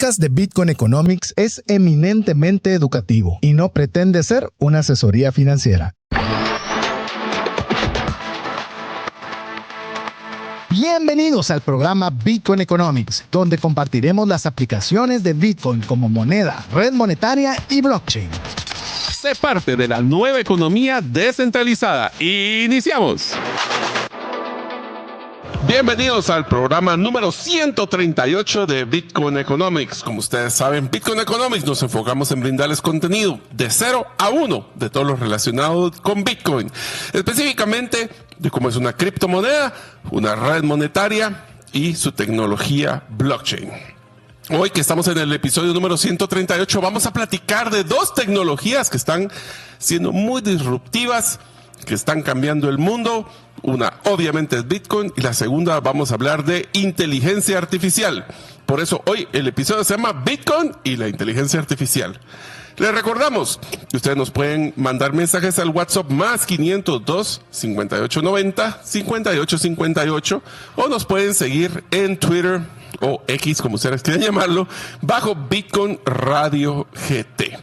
podcast de Bitcoin Economics es eminentemente educativo y no pretende ser una asesoría financiera. Bienvenidos al programa Bitcoin Economics, donde compartiremos las aplicaciones de Bitcoin como moneda, red monetaria y blockchain. Sé parte de la nueva economía descentralizada. ¡Iniciamos! Bienvenidos al programa número 138 de Bitcoin Economics. Como ustedes saben, Bitcoin Economics nos enfocamos en brindarles contenido de 0 a 1 de todo lo relacionado con Bitcoin. Específicamente de cómo es una criptomoneda, una red monetaria y su tecnología blockchain. Hoy que estamos en el episodio número 138 vamos a platicar de dos tecnologías que están siendo muy disruptivas, que están cambiando el mundo. Una obviamente es Bitcoin y la segunda vamos a hablar de inteligencia artificial. Por eso hoy el episodio se llama Bitcoin y la inteligencia artificial. Les recordamos que ustedes nos pueden mandar mensajes al WhatsApp más 502 5890 5858 o nos pueden seguir en Twitter o X, como ustedes quieran llamarlo, bajo Bitcoin Radio GT.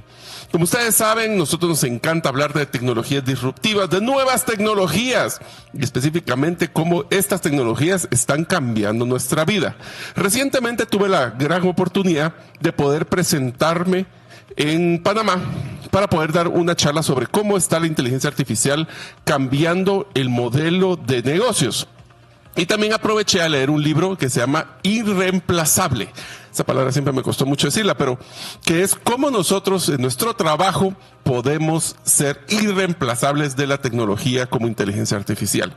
Como ustedes saben, nosotros nos encanta hablar de tecnologías disruptivas, de nuevas tecnologías, y específicamente cómo estas tecnologías están cambiando nuestra vida. Recientemente tuve la gran oportunidad de poder presentarme en Panamá para poder dar una charla sobre cómo está la inteligencia artificial cambiando el modelo de negocios. Y también aproveché a leer un libro que se llama Irreemplazable. Esa palabra siempre me costó mucho decirla, pero que es cómo nosotros en nuestro trabajo podemos ser irreemplazables de la tecnología como inteligencia artificial.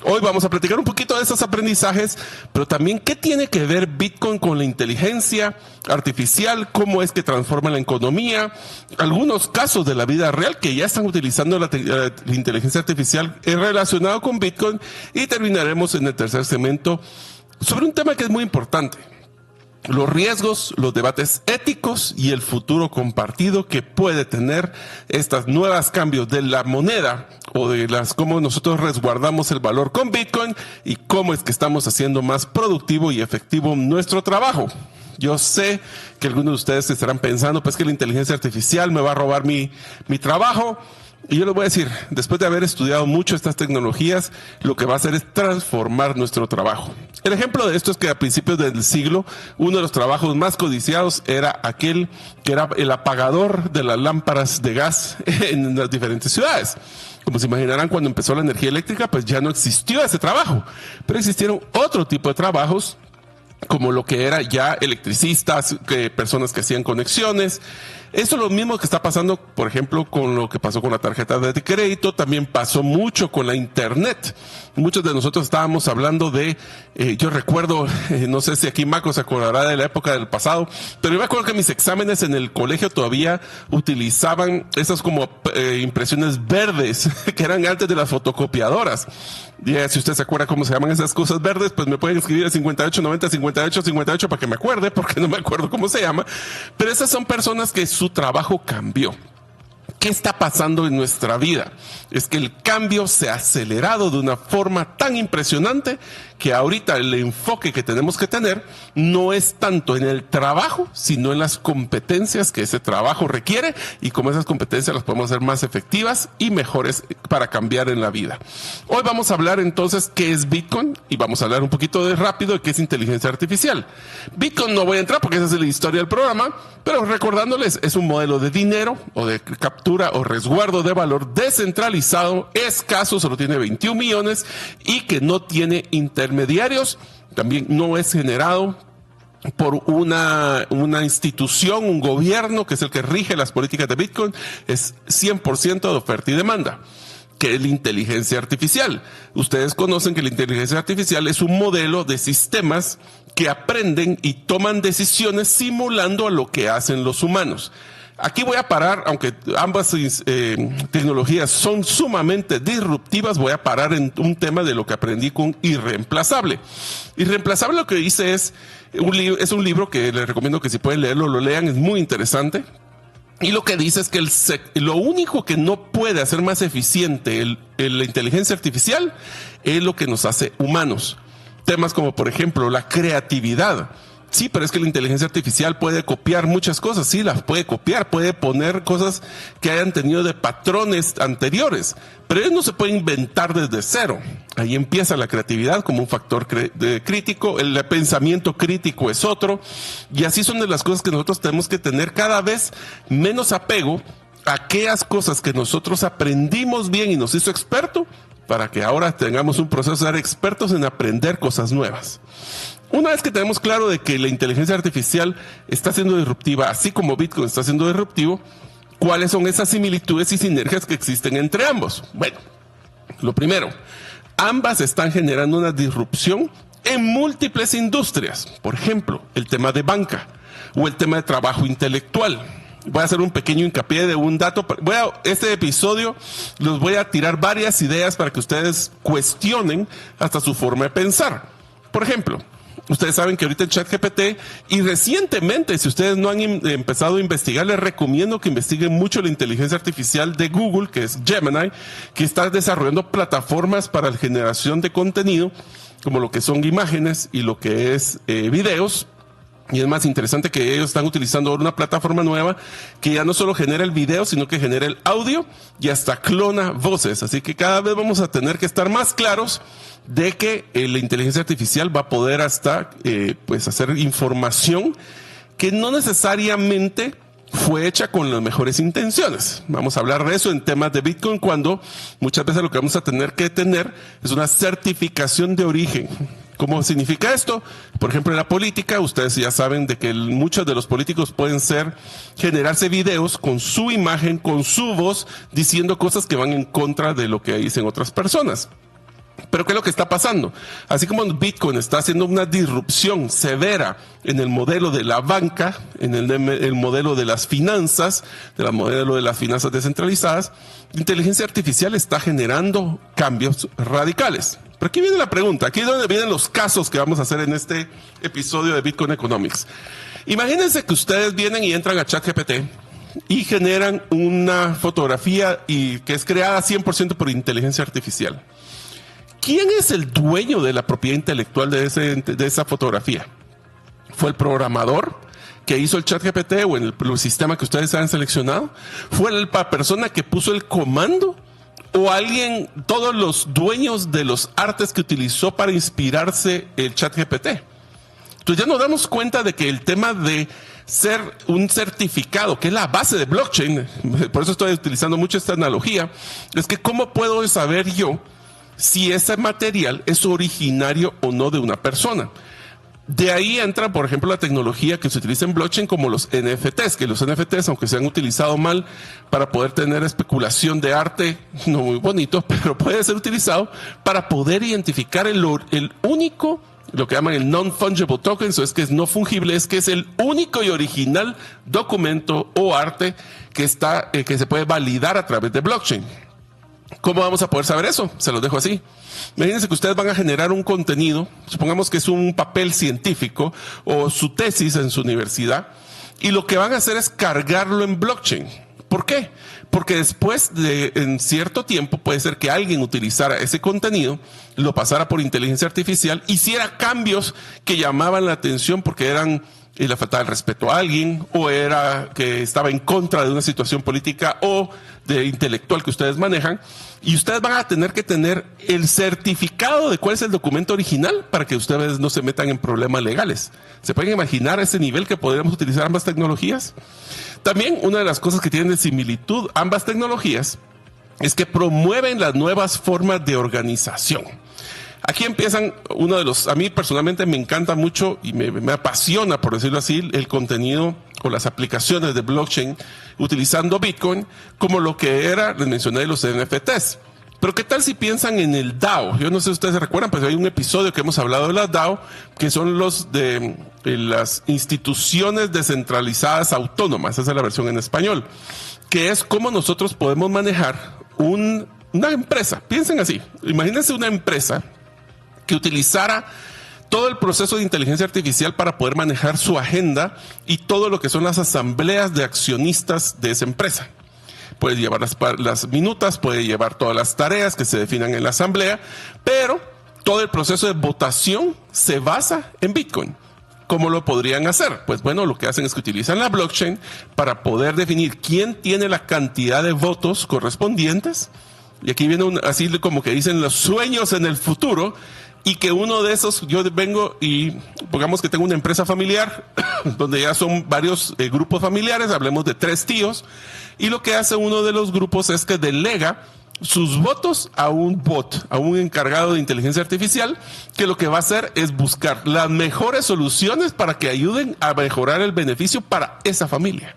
Hoy vamos a platicar un poquito de esos aprendizajes, pero también qué tiene que ver Bitcoin con la inteligencia artificial, cómo es que transforma la economía, algunos casos de la vida real que ya están utilizando la inteligencia artificial relacionado con Bitcoin, y terminaremos en el tercer segmento sobre un tema que es muy importante: los riesgos, los debates éticos y el futuro compartido que puede tener estos nuevos cambios de la moneda, o de cómo nosotros resguardamos el valor con Bitcoin y cómo es que estamos haciendo más productivo y efectivo nuestro trabajo. Yo sé que algunos de ustedes estarán pensando, pues, que la inteligencia artificial me va a robar mi trabajo. Y yo les voy a decir, después de haber estudiado mucho estas tecnologías, lo que va a hacer es transformar nuestro trabajo. El ejemplo de esto es que a principios del siglo, uno de los trabajos más codiciados era aquel que era el apagador de las lámparas de gas en las diferentes ciudades. Como se imaginarán, cuando empezó la energía eléctrica, pues ya no existió ese trabajo, pero existieron otro tipo de trabajos, como lo que era ya electricistas, personas que hacían conexiones. Esto es lo mismo que está pasando, por ejemplo, con lo que pasó con la tarjeta de crédito. También pasó mucho con la internet. Muchos de nosotros estábamos hablando de, yo recuerdo, no sé si aquí Marco se acordará de la época del pasado, pero yo me acuerdo que mis exámenes en el colegio todavía utilizaban esas como impresiones verdes, que eran antes de las fotocopiadoras. Si usted se acuerda cómo se llaman esas cosas verdes, pues me pueden escribir a 5890 5858 para que me acuerde, porque no me acuerdo cómo se llama. Pero esas son personas que su trabajo cambió. ¿Qué está pasando en nuestra vida? Es que el cambio se ha acelerado de una forma tan impresionante que ahorita el enfoque que tenemos que tener no es tanto en el trabajo, sino en las competencias que ese trabajo requiere, y cómo esas competencias las podemos hacer más efectivas y mejores para cambiar en la vida. Hoy vamos a hablar entonces qué es Bitcoin, y vamos a hablar un poquito de rápido de qué es inteligencia artificial. Bitcoin no voy a entrar porque esa es la historia del programa, pero recordándoles, es un modelo de dinero o de captura o resguardo de valor descentralizado, escaso, solo tiene 21 millones y que no tiene intermediarios. También no es generado por una institución, un gobierno que es el que rige las políticas de Bitcoin. Es 100% de oferta y demanda. ¿Qué es la inteligencia artificial? Ustedes conocen que la inteligencia artificial es un modelo de sistemas que aprenden y toman decisiones simulando a lo que hacen los humanos. Aquí voy a parar, aunque ambas tecnologías son sumamente disruptivas, voy a parar en un tema de lo que aprendí con Irreemplazable. Irreemplazable lo que dice es un libro que les recomiendo que si pueden leerlo, lo lean, es muy interesante. Y lo que dice es que lo único que no puede hacer más eficiente la inteligencia artificial es lo que nos hace humanos. Temas como, por ejemplo, la creatividad. Sí, pero es que la inteligencia artificial puede copiar muchas cosas. Sí, las puede copiar, puede poner cosas que hayan tenido de patrones anteriores, pero ellos no se puede inventar desde cero. Ahí empieza la creatividad como un factor crítico, el pensamiento crítico es otro, y así son de las cosas que nosotros tenemos que tener cada vez menos apego a aquellas cosas que nosotros aprendimos bien y nos hizo experto, para que ahora tengamos un proceso de ser expertos en aprender cosas nuevas. Una vez que tenemos claro de que la inteligencia artificial está siendo disruptiva, así como Bitcoin está siendo disruptivo, ¿cuáles son esas similitudes y sinergias que existen entre ambos? Bueno, lo primero, ambas están generando una disrupción en múltiples industrias. Por ejemplo, el tema de banca o el tema de trabajo intelectual. Voy a hacer un pequeño hincapié de un dato. Este episodio los voy a tirar varias ideas para que ustedes cuestionen hasta su forma de pensar. Por ejemplo, ustedes saben que ahorita el ChatGPT, y recientemente, si ustedes no han empezado a investigar, les recomiendo que investiguen mucho la inteligencia artificial de Google, que es Gemini, que está desarrollando plataformas para la generación de contenido, como lo que son imágenes y lo que es videos. Y es más interesante que ellos están utilizando ahora una plataforma nueva que ya no solo genera el video, sino que genera el audio y hasta clona voces. Así que cada vez vamos a tener que estar más claros de que la inteligencia artificial va a poder hasta pues hacer información que no necesariamente fue hecha con las mejores intenciones. Vamos a hablar de eso en temas de Bitcoin, cuando muchas veces lo que vamos a tener que tener es una certificación de origen. ¿Cómo significa esto? Por ejemplo, en la política, ustedes ya saben de que muchos de los políticos pueden generarse videos con su imagen, con su voz, diciendo cosas que van en contra de lo que dicen otras personas. Pero ¿qué es lo que está pasando? Así como Bitcoin está haciendo una disrupción severa en el modelo de la banca, en el modelo de las finanzas, modelo de las finanzas descentralizadas, la inteligencia artificial está generando cambios radicales. Pero aquí viene la pregunta, aquí es donde vienen los casos que vamos a hacer en este episodio de Bitcoin Economics. Imagínense que ustedes vienen y entran a ChatGPT y generan una fotografía que es creada 100% por inteligencia artificial. ¿Quién es el dueño de la propiedad intelectual de esa fotografía? ¿Fue el programador que hizo el ChatGPT o el sistema que ustedes han seleccionado? ¿Fue la persona que puso el comando? ¿O alguien, todos los dueños de los artes que utilizó para inspirarse el ChatGPT? Entonces ya nos damos cuenta de que el tema de ser un certificado, que es la base de blockchain, por eso estoy utilizando mucho esta analogía, es que ¿cómo puedo saber yo si ese material es originario o no de una persona? De ahí entra, por ejemplo, la tecnología que se utiliza en blockchain como los NFTs, que los NFTs, aunque se han utilizado mal para poder tener especulación de arte, no muy bonito, pero puede ser utilizado para poder identificar el único, lo que llaman el non-fungible token, eso es que es no fungible, es que es el único y original documento o arte que se puede validar a través de blockchain. ¿Cómo vamos a poder saber eso? Se los dejo así. Imagínense que ustedes van a generar un contenido, supongamos que es un papel científico o su tesis en su universidad, y lo que van a hacer es cargarlo en blockchain. ¿Por qué? Porque después en cierto tiempo puede ser que alguien utilizara ese contenido, lo pasara por inteligencia artificial, hiciera cambios que llamaban la atención porque eran y le faltaba el respeto a alguien, o era que estaba en contra de una situación política o de intelectual que ustedes manejan, y ustedes van a tener que tener el certificado de cuál es el documento original para que ustedes no se metan en problemas legales. ¿Se pueden imaginar ese nivel que podríamos utilizar ambas tecnologías? También una de las cosas que tienen de similitud ambas tecnologías es que promueven las nuevas formas de organización. Aquí empiezan a mí personalmente me encanta mucho y me apasiona, por decirlo así, el contenido o las aplicaciones de blockchain utilizando Bitcoin como lo que les mencioné los NFTs. Pero ¿qué tal si piensan en el DAO? Yo no sé si ustedes se recuerdan, pero hay un episodio que hemos hablado de las DAO, que son los de las instituciones descentralizadas autónomas, esa es la versión en español, que es cómo nosotros podemos manejar una empresa. Piensen así, imagínense una empresa que utilizara todo el proceso de inteligencia artificial para poder manejar su agenda y todo lo que son las asambleas de accionistas de esa empresa. Puede llevar las minutas, puede llevar todas las tareas que se definan en la asamblea, pero todo el proceso de votación se basa en Bitcoin. ¿Cómo lo podrían hacer? Pues bueno, lo que hacen es que utilizan la blockchain para poder definir quién tiene la cantidad de votos correspondientes. Y aquí viene así como que dicen los sueños en el futuro, y que uno de esos, yo vengo y pongamos que tengo una empresa familiar donde ya son varios grupos familiares, hablemos de 3 tíos, y lo que hace uno de los grupos es que delega sus votos a un bot, a un encargado de inteligencia artificial, que lo que va a hacer es buscar las mejores soluciones para que ayuden a mejorar el beneficio para esa familia.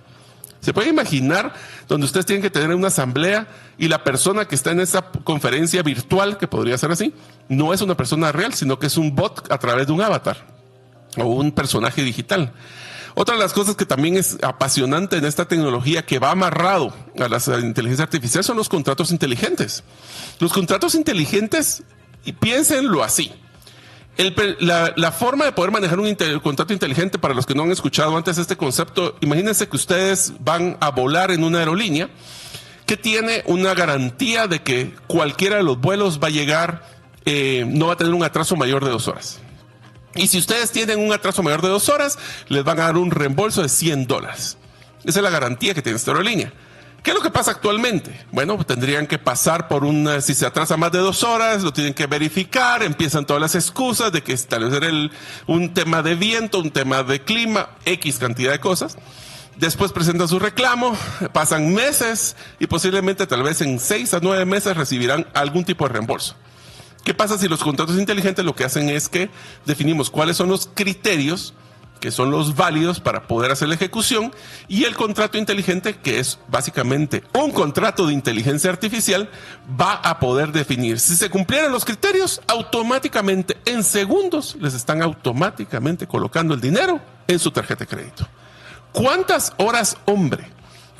¿Se puede imaginar donde ustedes tienen que tener una asamblea y la persona que está en esa conferencia virtual, que podría ser así, no es una persona real, sino que es un bot a través de un avatar o un personaje digital? Otra de las cosas que también es apasionante en esta tecnología que va amarrado a la inteligencia artificial son los contratos inteligentes. Los contratos inteligentes, y piénsenlo así, la forma de poder manejar un contrato inteligente, para los que no han escuchado antes este concepto, imagínense que ustedes van a volar en una aerolínea que tiene una garantía de que cualquiera de los vuelos va a llegar, no va a tener un atraso mayor de 2 horas. Y si ustedes tienen un atraso mayor de 2 horas, les van a dar un reembolso de $100. Esa es la garantía que tiene esta aerolínea. ¿Qué es lo que pasa actualmente? Bueno, tendrían que pasar por si se atrasa más de 2 horas, lo tienen que verificar, empiezan todas las excusas de que tal vez era un tema de viento, un tema de clima, X cantidad de cosas. Después presentan su reclamo, pasan meses y posiblemente tal vez en 6 a 9 meses recibirán algún tipo de reembolso. ¿Qué pasa si los contratos inteligentes lo que hacen es que definimos cuáles son los criterios que son los válidos para poder hacer la ejecución, y el contrato inteligente, que es básicamente un contrato de inteligencia artificial, va a poder definir si se cumplieran los criterios, automáticamente en segundos les están automáticamente colocando el dinero en su tarjeta de crédito. ¿Cuántas horas, hombre?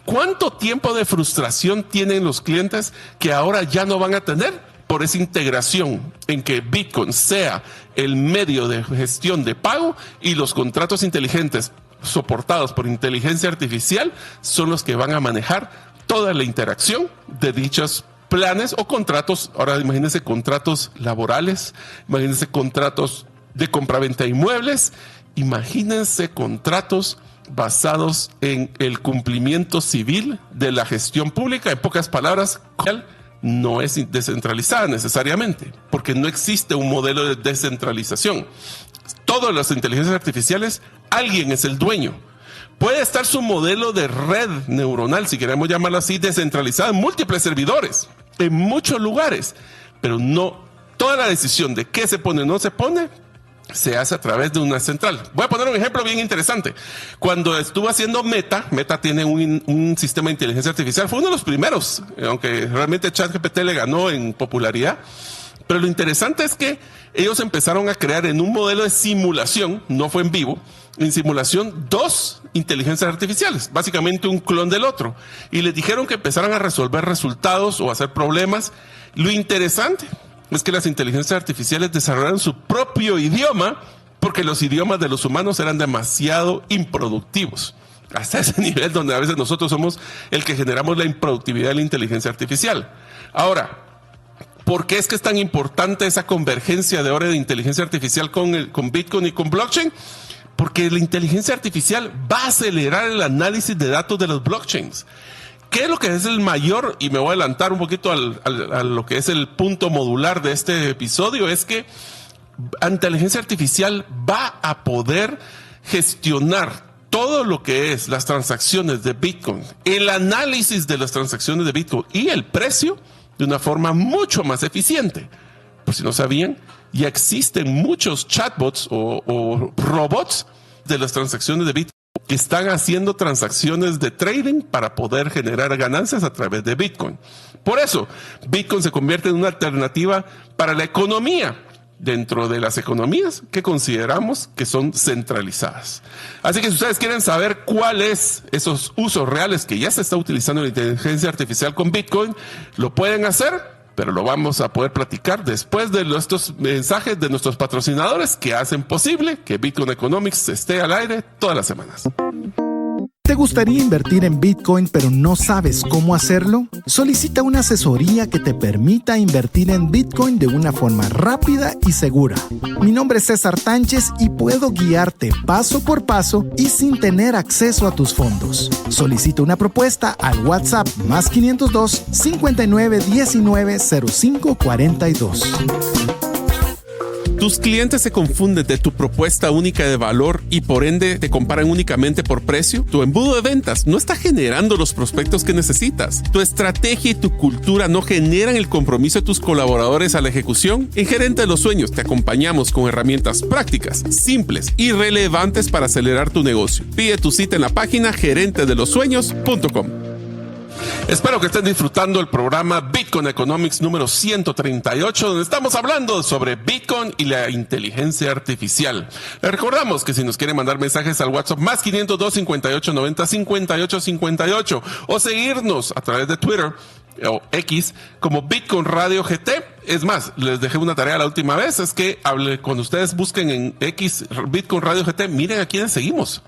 ¿Cuánto tiempo de frustración tienen los clientes que ahora ya no van a tener por esa integración en que Bitcoin sea el medio de gestión de pago y los contratos inteligentes soportados por inteligencia artificial son los que van a manejar toda la interacción de dichos planes o contratos? Ahora imagínense contratos laborales, imagínense contratos de compraventa de inmuebles, imagínense contratos basados en el cumplimiento civil de la gestión pública. En pocas palabras, no es descentralizada necesariamente, porque no existe un modelo de descentralización. Todas las inteligencias artificiales, alguien es el dueño. Puede estar su modelo de red neuronal, si queremos llamarlo así, descentralizada en múltiples servidores, en muchos lugares, pero no toda la decisión de qué se pone o no se pone se hace a través de una central. Voy a poner un ejemplo bien interesante. Cuando estuvo haciendo Meta tiene un sistema de inteligencia artificial, fue uno de los primeros, aunque realmente ChatGPT le ganó en popularidad. Pero lo interesante es que ellos empezaron a crear en un modelo de simulación, no fue en vivo, en simulación 2 inteligencias artificiales, básicamente un clon del otro. Y les dijeron que empezaran a resolver resultados o hacer problemas. Lo interesante es que las inteligencias artificiales desarrollaron su propio idioma porque los idiomas de los humanos eran demasiado improductivos. Hasta ese nivel donde a veces nosotros somos el que generamos la improductividad de la inteligencia artificial. Ahora, ¿por qué es que es tan importante esa convergencia de ahora de inteligencia artificial con Bitcoin y con blockchain? Porque la inteligencia artificial va a acelerar el análisis de datos de los blockchains. ¿Qué es lo que es el mayor? Y me voy a adelantar un poquito a lo que es el punto modular de este episodio, es que la inteligencia artificial va a poder gestionar todo lo que es las transacciones de Bitcoin, el análisis de las transacciones de Bitcoin y el precio de una forma mucho más eficiente. Por si no sabían, ya existen muchos chatbots o robots de las transacciones de Bitcoin que están haciendo transacciones de trading para poder generar ganancias a través de Bitcoin. Por eso, Bitcoin se convierte en una alternativa para la economía dentro de las economías que consideramos que son centralizadas. Así que si ustedes quieren saber cuáles esos usos reales que ya se está utilizando la inteligencia artificial con Bitcoin, lo pueden hacer, pero lo vamos a poder platicar después de estos mensajes de nuestros patrocinadores que hacen posible que Bitcoin Economics esté al aire todas las semanas. ¿Te gustaría invertir en Bitcoin pero no sabes cómo hacerlo? Solicita una asesoría que te permita invertir en Bitcoin de una forma rápida y segura. Mi nombre es César Tánchez y puedo guiarte paso por paso y sin tener acceso a tus fondos. Solicita una propuesta al WhatsApp +502 59 19 05 42. Tus clientes se confunden de tu propuesta única de valor y por ende te comparan únicamente por precio. Tu embudo de ventas no está generando los prospectos que necesitas. Tu estrategia y tu cultura no generan el compromiso de tus colaboradores a la ejecución. En Gerente de los Sueños te acompañamos con herramientas prácticas, simples y relevantes para acelerar tu negocio. Pide tu cita en la página gerentedelosueños.com. Espero que estén disfrutando el programa Bitcoin Economics número 138, donde estamos hablando sobre Bitcoin y la inteligencia artificial. Les recordamos que si nos quieren mandar mensajes al WhatsApp +502 58 90 58 58 o seguirnos a través de Twitter o X como Bitcoin Radio GT. Es más, les dejé una tarea la última vez, es que cuando ustedes busquen en X Bitcoin Radio GT, miren a quiénes seguimos.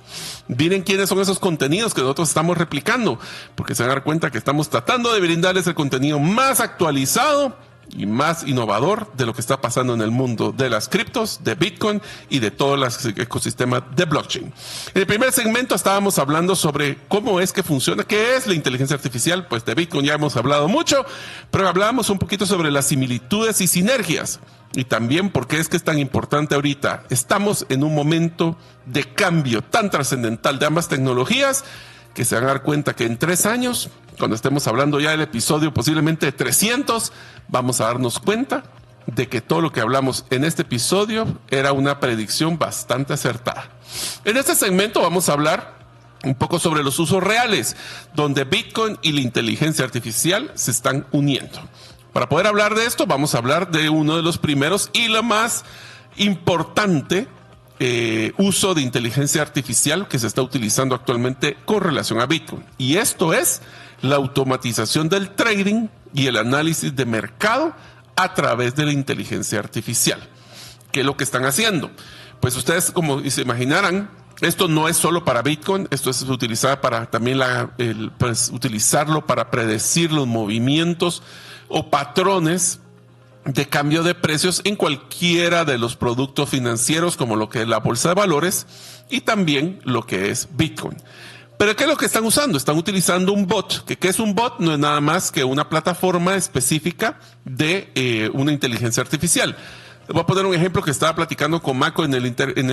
Miren quiénes son esos contenidos que nosotros estamos replicando, porque se van a dar cuenta que estamos tratando de brindarles el contenido más actualizado y más innovador de lo que está pasando en el mundo de las criptos, de Bitcoin y de todo el ecosistema de blockchain. En el primer segmento estábamos hablando sobre cómo es que funciona, qué es la inteligencia artificial. Pues de Bitcoin ya hemos hablado mucho, pero hablábamos un poquito sobre las similitudes y sinergias y también por qué es que es tan importante ahorita. Estamos en un momento de cambio tan trascendental de ambas tecnologías que se van a dar cuenta que en 3 años, cuando estemos hablando ya del episodio posiblemente 300, vamos a darnos cuenta de que todo lo que hablamos en este episodio era una predicción bastante acertada. En este segmento vamos a hablar un poco sobre los usos reales, donde Bitcoin y la inteligencia artificial se están uniendo. Para poder hablar de esto, vamos a hablar de uno de los primeros y lo más importante uso de inteligencia artificial que se está utilizando actualmente con relación a Bitcoin. Y esto es la automatización del trading y el análisis de mercado a través de la inteligencia artificial. ¿Qué es lo que están haciendo? Pues ustedes, como se imaginarán, esto no es solo para Bitcoin, esto es utilizado para también utilizarlo para predecir los movimientos o patrones de cambio de precios en cualquiera de los productos financieros, como lo que es la bolsa de valores y también lo que es Bitcoin. Pero ¿qué es lo que están usando? Están utilizando un bot. ¿Qué es un bot? No es nada más que una plataforma específica de una inteligencia artificial. Voy a poner un ejemplo que estaba platicando con Mako en el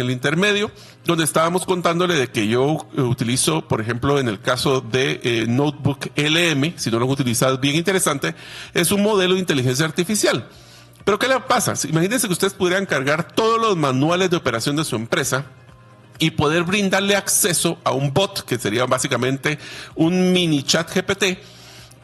intermedio, donde estábamos contándole de que yo utilizo, por ejemplo, en el caso de Notebook LM, si no lo han utilizado, es bien interesante, es un modelo de inteligencia artificial. Pero ¿qué le pasa? Imagínense que ustedes pudieran cargar todos los manuales de operación de su empresa y poder brindarle acceso a un bot, que sería básicamente un mini chat GPT,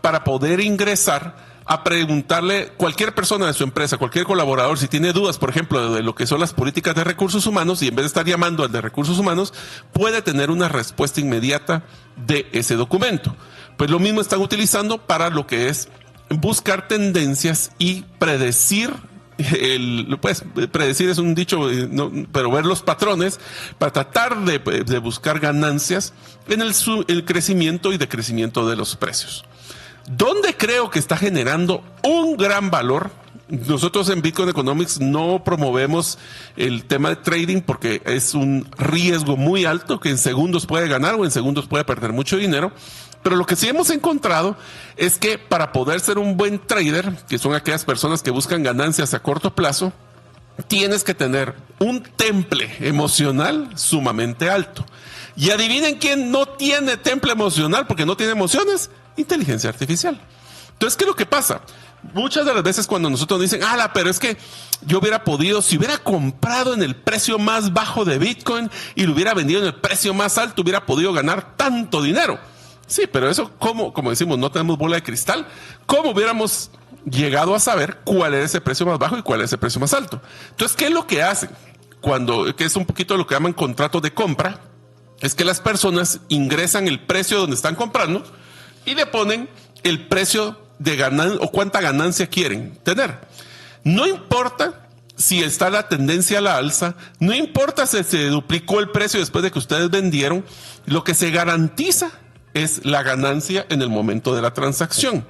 para poder ingresar a preguntarle cualquier persona de su empresa, cualquier colaborador, si tiene dudas, por ejemplo, de lo que son las políticas de recursos humanos, y en vez de estar llamando al de recursos humanos, puede tener una respuesta inmediata de ese documento. Pues lo mismo están utilizando para lo que es buscar tendencias y predecir. Predecir es un dicho, pero ver los patrones para tratar de buscar ganancias en el crecimiento y decrecimiento de los precios. ¿Dónde creo que está generando un gran valor? Nosotros en Bitcoin Economics no promovemos el tema de trading porque es un riesgo muy alto que en segundos puede ganar o en segundos puede perder mucho dinero. Pero lo que sí hemos encontrado es que para poder ser un buen trader, que son aquellas personas que buscan ganancias a corto plazo, tienes que tener un temple emocional sumamente alto. Y adivinen quién no tiene temple emocional porque no tiene emociones. Inteligencia artificial. Entonces, ¿qué es lo que pasa? Muchas de las veces cuando nosotros dicen, pero es que yo hubiera podido, si hubiera comprado en el precio más bajo de Bitcoin y lo hubiera vendido en el precio más alto, hubiera podido ganar tanto dinero. Sí, pero eso, como decimos, no tenemos bola de cristal. ¿Cómo hubiéramos llegado a saber cuál es ese precio más bajo y cuál es ese precio más alto? Entonces, ¿qué es lo que hacen? Que es un poquito lo que llaman contratos de compra, es que las personas ingresan el precio donde están comprando y le ponen el precio de ganancia o cuánta ganancia quieren tener. No importa si está la tendencia a la alza, no importa si se duplicó el precio después de que ustedes vendieron, lo que se garantiza es la ganancia en el momento de la transacción.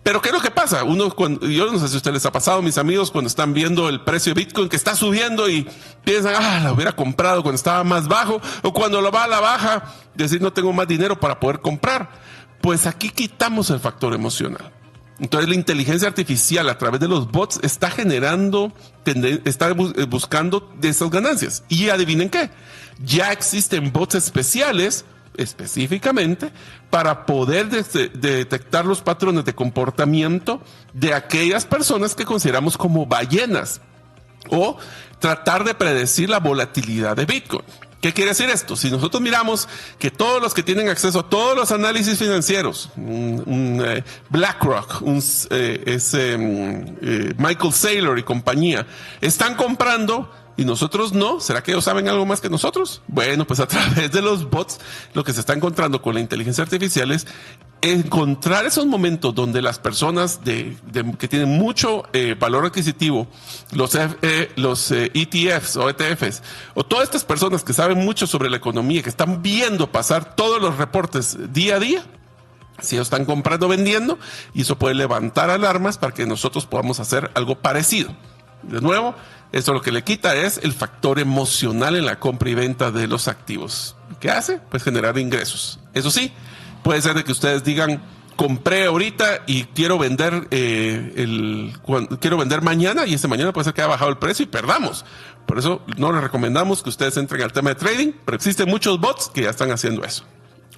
Pero ¿qué es lo que pasa? Yo no sé si a ustedes les ha pasado, mis amigos, cuando están viendo el precio de Bitcoin que está subiendo y piensan, la hubiera comprado cuando estaba más bajo, o cuando lo va a la baja, decir no tengo más dinero para poder comprar. Pues aquí quitamos el factor emocional. Entonces la inteligencia artificial a través de los bots está buscando de esas ganancias. Y adivinen qué, ya existen bots especiales específicamente para poder detectar los patrones de comportamiento de aquellas personas que consideramos como ballenas o tratar de predecir la volatilidad de Bitcoin. ¿Qué quiere decir esto? Si nosotros miramos que todos los que tienen acceso a todos los análisis financieros, BlackRock, Michael Saylor y compañía, están comprando y nosotros no, ¿será que ellos saben algo más que nosotros? Bueno, pues a través de los bots, lo que se está encontrando con la inteligencia artificial es encontrar esos momentos donde las personas que tienen mucho valor adquisitivo, los ETFs o ETFs, o todas estas personas que saben mucho sobre la economía, que están viendo pasar todos los reportes día a día, si ellos están comprando o vendiendo, y eso puede levantar alarmas para que nosotros podamos hacer algo parecido. De nuevo, esto lo que le quita es el factor emocional en la compra y venta de los activos. ¿Qué hace? Pues generar ingresos. Eso sí, puede ser de que ustedes digan, compré ahorita y quiero vender mañana, y ese mañana puede ser que haya bajado el precio y perdamos. Por eso no les recomendamos que ustedes entren al tema de trading, pero existen muchos bots que ya están haciendo eso.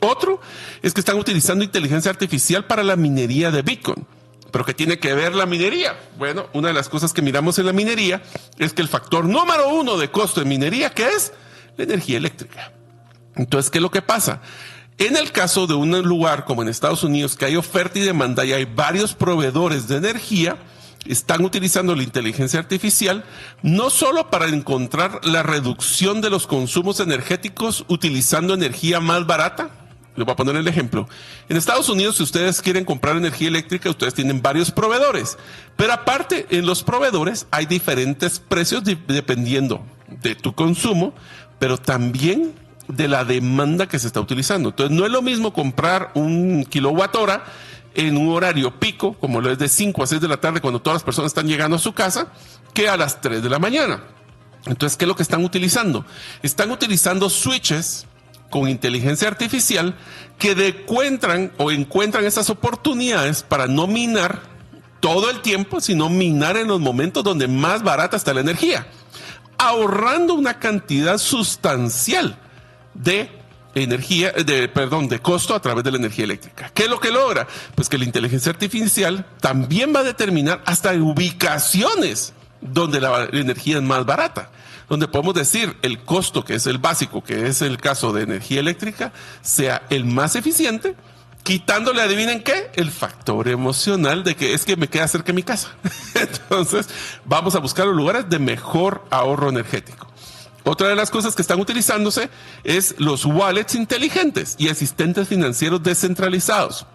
Otro es que están utilizando inteligencia artificial para la minería de Bitcoin. ¿Pero qué tiene que ver la minería? Bueno, una de las cosas que miramos en la minería es que el factor número 1 de costo de minería, ¿qué es? La energía eléctrica. Entonces, ¿qué es lo que pasa? En el caso de un lugar como en Estados Unidos, que hay oferta y demanda y hay varios proveedores de energía, están utilizando la inteligencia artificial no solo para encontrar la reducción de los consumos energéticos utilizando energía más barata. Les voy a poner el ejemplo. En Estados Unidos, si ustedes quieren comprar energía eléctrica, ustedes tienen varios proveedores. Pero aparte, en los proveedores hay diferentes precios dependiendo de tu consumo, pero también de la demanda que se está utilizando. Entonces, no es lo mismo comprar un kilowatt hora en un horario pico, como lo es de 5 a 6 de la tarde, cuando todas las personas están llegando a su casa, que a las 3 de la mañana. Entonces, ¿qué es lo que están utilizando? Están utilizando switches con inteligencia artificial que encuentran esas oportunidades para no minar todo el tiempo, sino minar en los momentos donde más barata está la energía, ahorrando una cantidad sustancial de costo a través de la energía eléctrica. ¿Qué es lo que logra? Pues que la inteligencia artificial también va a determinar hasta ubicaciones donde la energía es más barata, donde podemos decir el costo, que es el básico, que es el caso de energía eléctrica, sea el más eficiente, quitándole, adivinen qué, el factor emocional de que es que me queda cerca de mi casa. Entonces, vamos a buscar los lugares de mejor ahorro energético. Otra de las cosas que están utilizándose es los wallets inteligentes y asistentes financieros descentralizados.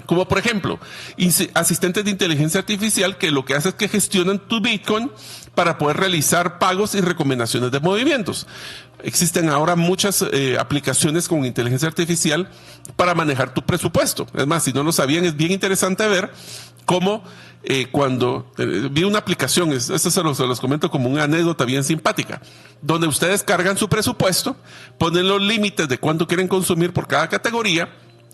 Como por ejemplo, asistentes de inteligencia artificial que lo que hace es que gestionan tu Bitcoin para poder realizar pagos y recomendaciones de movimientos. Existen ahora muchas aplicaciones con inteligencia artificial para manejar tu presupuesto. Es más, si no lo sabían, es bien interesante ver cómo cuando vi una aplicación, esto se los comento como una anécdota bien simpática, donde ustedes cargan su presupuesto, ponen los límites de cuánto quieren consumir por cada categoría,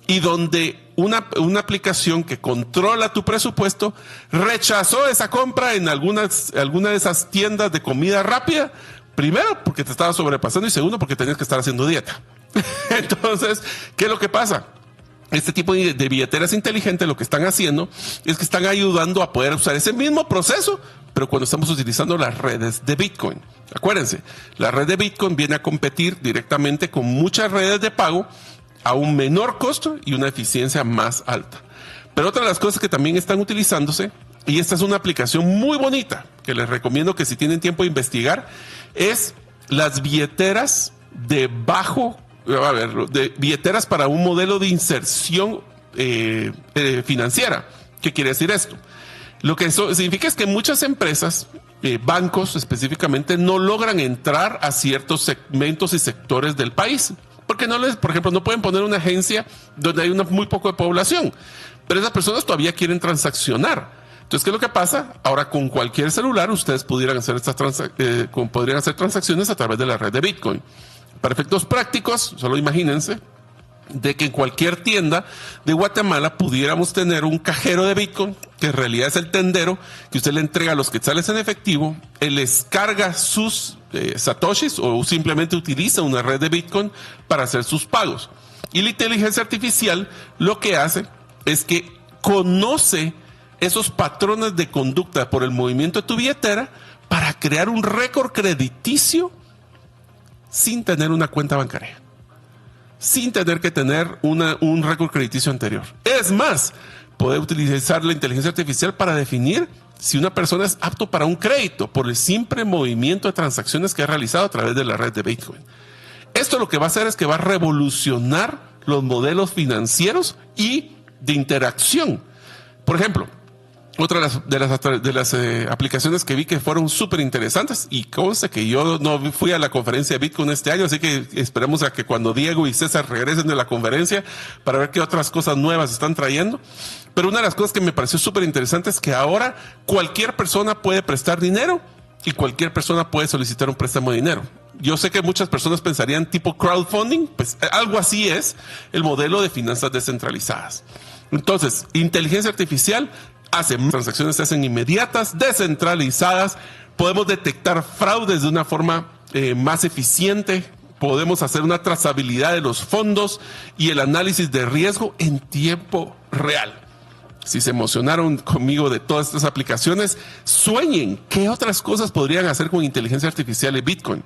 y donde una aplicación que controla tu presupuesto rechazó esa compra en alguna de esas tiendas de comida rápida, primero porque te estaba sobrepasando y segundo porque tenías que estar haciendo dieta. Entonces, ¿qué es lo que pasa? Este tipo de billeteras inteligentes lo que están haciendo es que están ayudando a poder usar ese mismo proceso, pero cuando estamos utilizando las redes de Bitcoin. Acuérdense, la red de Bitcoin viene a competir directamente con muchas redes de pago a un menor costo y una eficiencia más alta. Pero otra de las cosas que también están utilizándose, y esta es una aplicación muy bonita, que les recomiendo que si tienen tiempo de investigar, es las billeteras de billeteras para un modelo de inserción financiera. ¿Qué quiere decir esto? Lo que eso significa es que muchas empresas bancos específicamente no logran entrar a ciertos segmentos y sectores del país. Porque por ejemplo, no pueden poner una agencia donde hay muy poco de población, pero esas personas todavía quieren transaccionar. Entonces, ¿qué es lo que pasa? Ahora, con cualquier celular, ustedes podrían hacer transacciones a través de la red de Bitcoin. Para efectos prácticos, solo imagínense de que en cualquier tienda de Guatemala pudiéramos tener un cajero de Bitcoin, que en realidad es el tendero, que usted le entrega los quetzales en efectivo, él les carga sus satoshis o simplemente utiliza una red de Bitcoin para hacer sus pagos. Y la inteligencia artificial lo que hace es que conoce esos patrones de conducta por el movimiento de tu billetera para crear un récord crediticio sin tener una cuenta bancaria, sin tener que tener un récord crediticio anterior. Es más, puede utilizar la inteligencia artificial para definir si una persona es apto para un crédito por el simple movimiento de transacciones que ha realizado a través de la red de Bitcoin. Esto lo que va a hacer es que va a revolucionar los modelos financieros y de interacción. Por ejemplo, otra de las aplicaciones que vi que fueron súper interesantes, y conste que yo no fui a la conferencia de Bitcoin este año, así que esperemos a que cuando Diego y César regresen de la conferencia para ver qué otras cosas nuevas están trayendo. Pero una de las cosas que me pareció súper interesante es que ahora cualquier persona puede prestar dinero y cualquier persona puede solicitar un préstamo de dinero. Yo sé que muchas personas pensarían tipo crowdfunding, pues algo así es el modelo de finanzas descentralizadas. Entonces, inteligencia artificial transacciones se hacen inmediatas, descentralizadas, podemos detectar fraudes de una forma más eficiente, podemos hacer una trazabilidad de los fondos y el análisis de riesgo en tiempo real. Si se emocionaron conmigo de todas estas aplicaciones, sueñen qué otras cosas podrían hacer con inteligencia artificial y Bitcoin.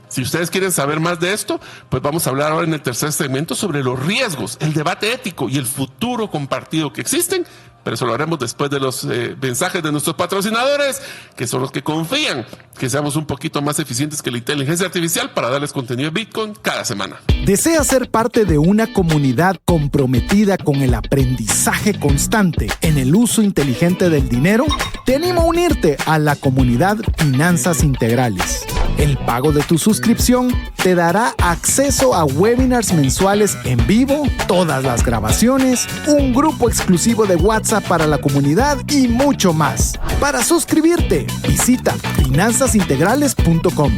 Si ustedes quieren saber más de esto, pues vamos a hablar ahora en el tercer segmento sobre los riesgos, el debate ético y el futuro compartido que existen, pero eso lo haremos después de los mensajes de nuestros patrocinadores, que son los que confían que seamos un poquito más eficientes que la inteligencia artificial para darles contenido de Bitcoin cada semana. ¿Deseas ser parte de una comunidad comprometida con el aprendizaje constante en el uso inteligente del dinero? Te animo a unirte a la comunidad Finanzas Integrales. El pago de tu suscripción te dará acceso a webinars mensuales en vivo, todas las grabaciones, un grupo exclusivo de WhatsApp para la comunidad y mucho más. Para suscribirte, visita finanzasintegrales.com.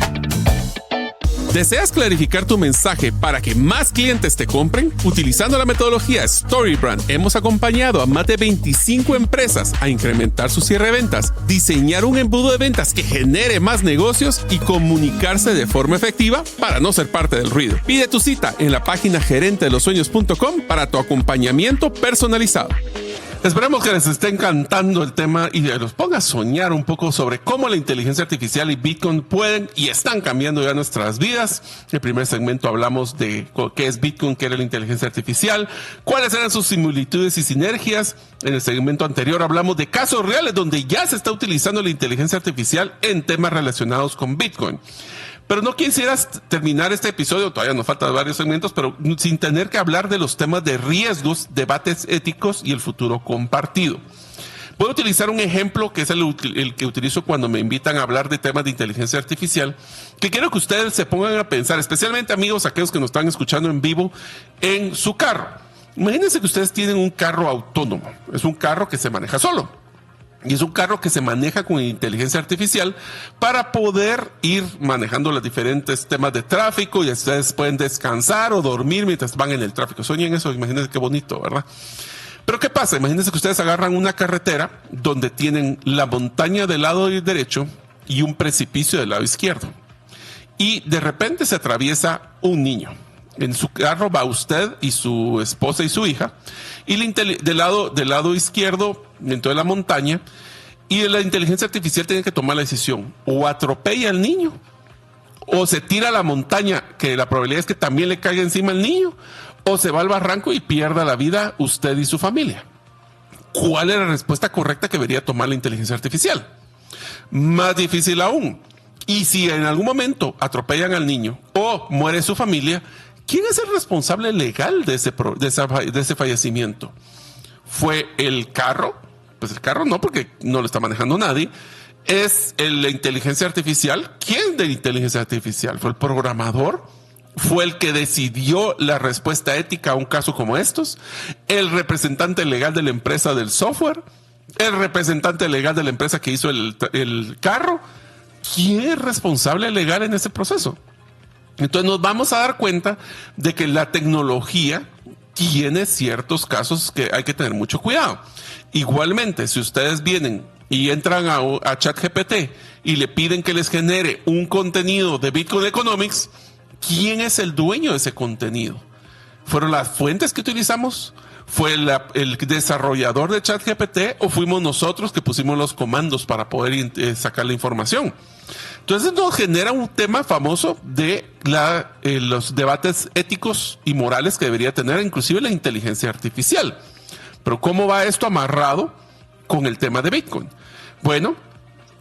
¿Deseas clarificar tu mensaje para que más clientes te compren? Utilizando la metodología StoryBrand, hemos acompañado a más de 25 empresas a incrementar su cierre de ventas, diseñar un embudo de ventas que genere más negocios y comunicarse de forma efectiva para no ser parte del ruido. Pide tu cita en la página gerentedelosueños.com para tu acompañamiento personalizado. Esperemos que les esté encantando el tema y los ponga a soñar un poco sobre cómo la inteligencia artificial y Bitcoin pueden y están cambiando ya nuestras vidas. En el primer segmento hablamos de qué es Bitcoin, qué era la inteligencia artificial, cuáles eran sus similitudes y sinergias. En el segmento anterior hablamos de casos reales donde ya se está utilizando la inteligencia artificial en temas relacionados con Bitcoin. Pero no quisieras terminar este episodio, todavía nos faltan varios segmentos, pero sin tener que hablar de los temas de riesgos, debates éticos y el futuro compartido. Voy a utilizar un ejemplo que es el que utilizo cuando me invitan a hablar de temas de inteligencia artificial, que quiero que ustedes se pongan a pensar, especialmente amigos, aquellos que nos están escuchando en vivo, en su carro. Imagínense que ustedes tienen un carro autónomo, es un carro que se maneja solo. Y es un carro que se maneja con inteligencia artificial para poder ir manejando los diferentes temas de tráfico y ustedes pueden descansar o dormir mientras van en el tráfico. Sueñen eso, imagínense qué bonito, ¿verdad? Pero ¿qué pasa? Imagínense que ustedes agarran una carretera donde tienen la montaña del lado derecho y un precipicio del lado izquierdo. Y de repente se atraviesa un niño. En su carro va usted y su esposa y su hija. Y del lado izquierdo, dentro de la montaña, y la inteligencia artificial tiene que tomar la decisión. O atropella al niño, o se tira a la montaña, que la probabilidad es que también le caiga encima al niño, o se va al barranco y pierda la vida usted y su familia. ¿Cuál es la respuesta correcta que debería tomar la inteligencia artificial? Más difícil aún. Y si en algún momento atropellan al niño o muere su familia, ¿quién es el responsable legal de ese fallecimiento? ¿Fue el carro? Pues el carro no, porque no lo está manejando nadie. es la inteligencia artificial. ¿Quién de inteligencia artificial? ¿Fue el programador? ¿Fue el que decidió la respuesta ética a un caso como estos? ¿El representante legal de la empresa del software? ¿El representante legal de la empresa que hizo el carro? ¿Quién es responsable legal en ese proceso? Entonces nos vamos a dar cuenta de que la tecnología tiene ciertos casos que hay que tener mucho cuidado. Igualmente, si ustedes vienen y entran a ChatGPT y le piden que les genere un contenido de Bitcoin Economics, ¿quién es el dueño de ese contenido? ¿Fueron las fuentes que utilizamos? ¿Fue el desarrollador de ChatGPT o fuimos nosotros que pusimos los comandos para poder sacar la información? Entonces nos genera un tema famoso de los debates éticos y morales que debería tener inclusive la inteligencia artificial. Pero ¿cómo va esto amarrado con el tema de Bitcoin? Bueno,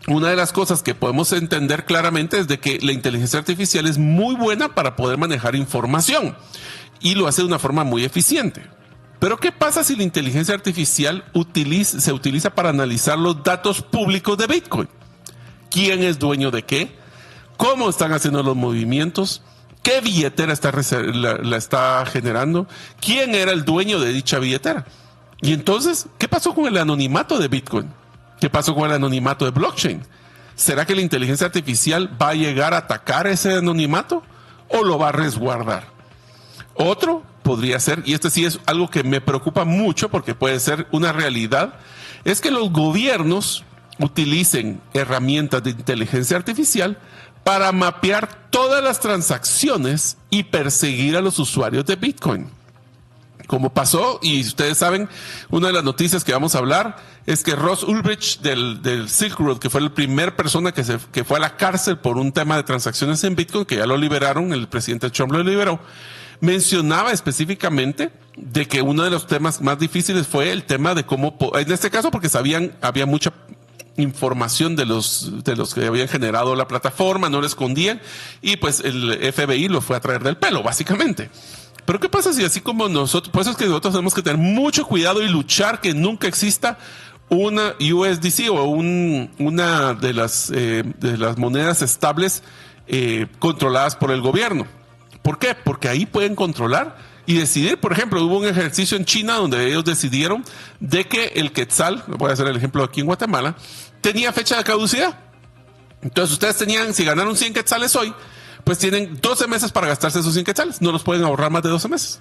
una de las cosas que podemos entender claramente es de que la inteligencia artificial es muy buena para poder manejar información y lo hace de una forma muy eficiente. Pero ¿qué pasa si la inteligencia artificial se utiliza para analizar los datos públicos de Bitcoin? ¿Quién es dueño de qué? ¿Cómo están haciendo los movimientos? ¿Qué billetera la está generando? ¿Quién era el dueño de dicha billetera? Y entonces, ¿qué pasó con el anonimato de Bitcoin? ¿Qué pasó con el anonimato de blockchain? ¿Será que la inteligencia artificial va a llegar a atacar ese anonimato o lo va a resguardar? Otro podría ser, y este sí es algo que me preocupa mucho porque puede ser una realidad, es que los gobiernos utilicen herramientas de inteligencia artificial para mapear todas las transacciones y perseguir a los usuarios de Bitcoin. Como pasó, y ustedes saben, una de las noticias que vamos a hablar es que Ross Ulbricht del Silk Road, que fue la primera persona que fue a la cárcel por un tema de transacciones en Bitcoin, que ya lo liberaron, el presidente Trump lo liberó, mencionaba específicamente de que uno de los temas más difíciles fue el tema de cómo, en este caso porque había mucha información de los que habían generado la plataforma, no lo escondían, y pues el FBI lo fue a traer del pelo, básicamente. Pero ¿qué pasa si así como nosotros, por eso es que nosotros tenemos que tener mucho cuidado y luchar que nunca exista una USDC o una de las monedas estables controladas por el gobierno? ¿Por qué? Porque ahí pueden controlar y decidir. Por ejemplo, hubo un ejercicio en China donde ellos decidieron de que el quetzal, voy a hacer el ejemplo aquí en Guatemala, tenía fecha de caducidad. Entonces ustedes si ganaron 100 quetzales hoy, pues tienen 12 meses para gastarse esos 100 quetzales. No los pueden ahorrar más de 12 meses.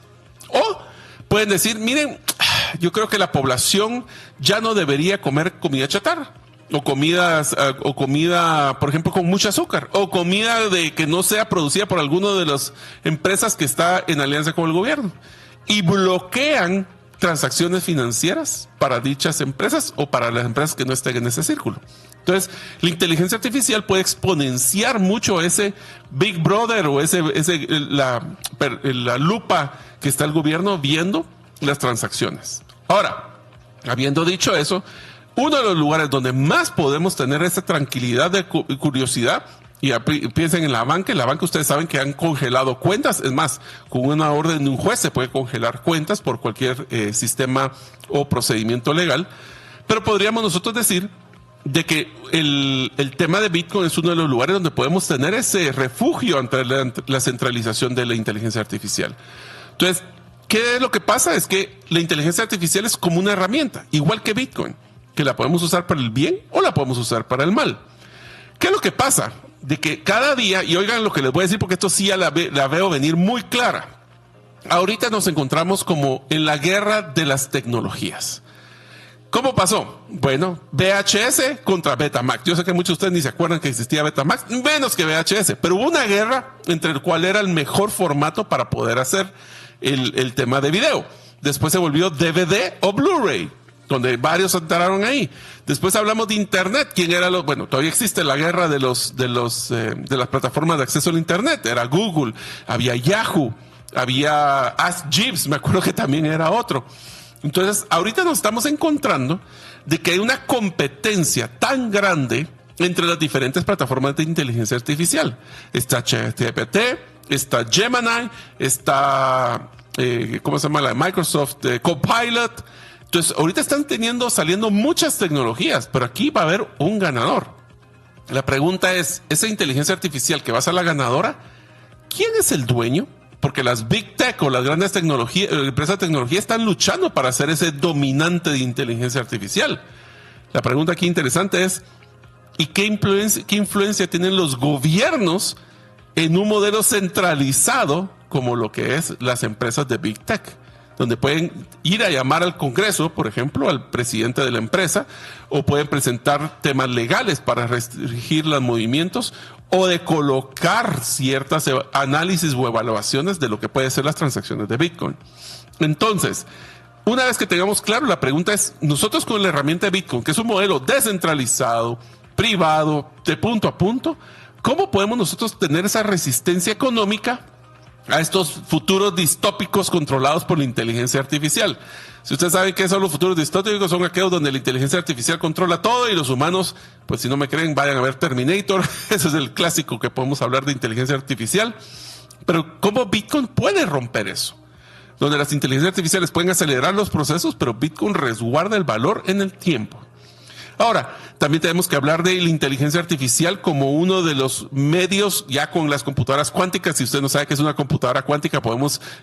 O pueden decir, miren, yo creo que la población ya no debería comer comida chatarra. O comida, por ejemplo, con mucho azúcar, o comida que no sea producida por alguna de las empresas que está en alianza con el gobierno, y bloquean transacciones financieras para dichas empresas o para las empresas que no estén en ese círculo. Entonces, la inteligencia artificial puede exponenciar mucho ese Big Brother o la lupa que está el gobierno viendo las transacciones. Ahora, habiendo dicho eso, uno de los lugares donde más podemos tener esa tranquilidad de curiosidad, y piensen en la banca ustedes saben que han congelado cuentas, es más, con una orden de un juez se puede congelar cuentas por cualquier sistema o procedimiento legal, pero podríamos nosotros decir de que el tema de Bitcoin es uno de los lugares donde podemos tener ese refugio ante la centralización de la inteligencia artificial. Entonces, ¿qué es lo que pasa? Es que la inteligencia artificial es como una herramienta, igual que Bitcoin, que la podemos usar para el bien o la podemos usar para el mal. ¿Qué es lo que pasa? De que cada día, y oigan lo que les voy a decir porque esto sí ya la veo venir muy clara. Ahorita nos encontramos como en la guerra de las tecnologías. ¿Cómo pasó? Bueno, VHS contra Betamax. Yo sé que muchos de ustedes ni se acuerdan que existía Betamax, menos que VHS, pero hubo una guerra entre el cual era el mejor formato para poder hacer el tema de video. Después se volvió DVD o Blu-ray, donde varios entraron ahí. Después hablamos de Internet. ¿Quién era bueno, todavía existe la guerra de las plataformas de acceso al Internet. Era Google, había Yahoo, había Ask Jeeves, me acuerdo que también era otro. Entonces, ahorita nos estamos encontrando de que hay una competencia tan grande entre las diferentes plataformas de inteligencia artificial. Está ChatGPT, está Gemini, está, ¿cómo se llama? La de Microsoft, Copilot. Entonces, ahorita están saliendo muchas tecnologías, pero aquí va a haber un ganador. La pregunta es, ¿esa inteligencia artificial que va a ser la ganadora, quién es el dueño? Porque las Big Tech o las grandes empresas de tecnología están luchando para ser ese dominante de inteligencia artificial. La pregunta aquí interesante es, ¿y qué influencia tienen los gobiernos en un modelo centralizado como lo que es las empresas de Big Tech? Donde pueden ir a llamar al Congreso, por ejemplo, al presidente de la empresa, o pueden presentar temas legales para restringir los movimientos o de colocar ciertas análisis o evaluaciones de lo que pueden ser las transacciones de Bitcoin. Entonces, una vez que tengamos claro, la pregunta es, nosotros con la herramienta de Bitcoin, que es un modelo descentralizado, privado, de punto a punto, ¿cómo podemos nosotros tener esa resistencia económica a estos futuros distópicos controlados por la inteligencia artificial? Si ustedes saben qué son los futuros distópicos, son aquellos donde la inteligencia artificial controla todo y los humanos, pues si no me creen, vayan a ver Terminator. Ese es el clásico que podemos hablar de inteligencia artificial. Pero ¿cómo Bitcoin puede romper eso? Donde las inteligencias artificiales pueden acelerar los procesos, pero Bitcoin resguarda el valor en el tiempo. Ahora, también tenemos que hablar de la inteligencia artificial como uno de los medios ya con las computadoras cuánticas. Si usted no sabe qué es una computadora cuántica,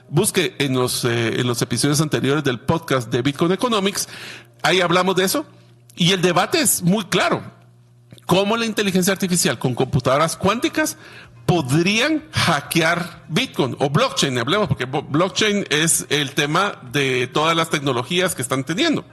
busque en los episodios anteriores del podcast de Bitcoin Economics. Ahí hablamos de eso. Y el debate es muy claro. ¿Cómo la inteligencia artificial con computadoras cuánticas podrían hackear Bitcoin o blockchain? Hablemos, porque blockchain es el tema de todas las tecnologías que están teniendo.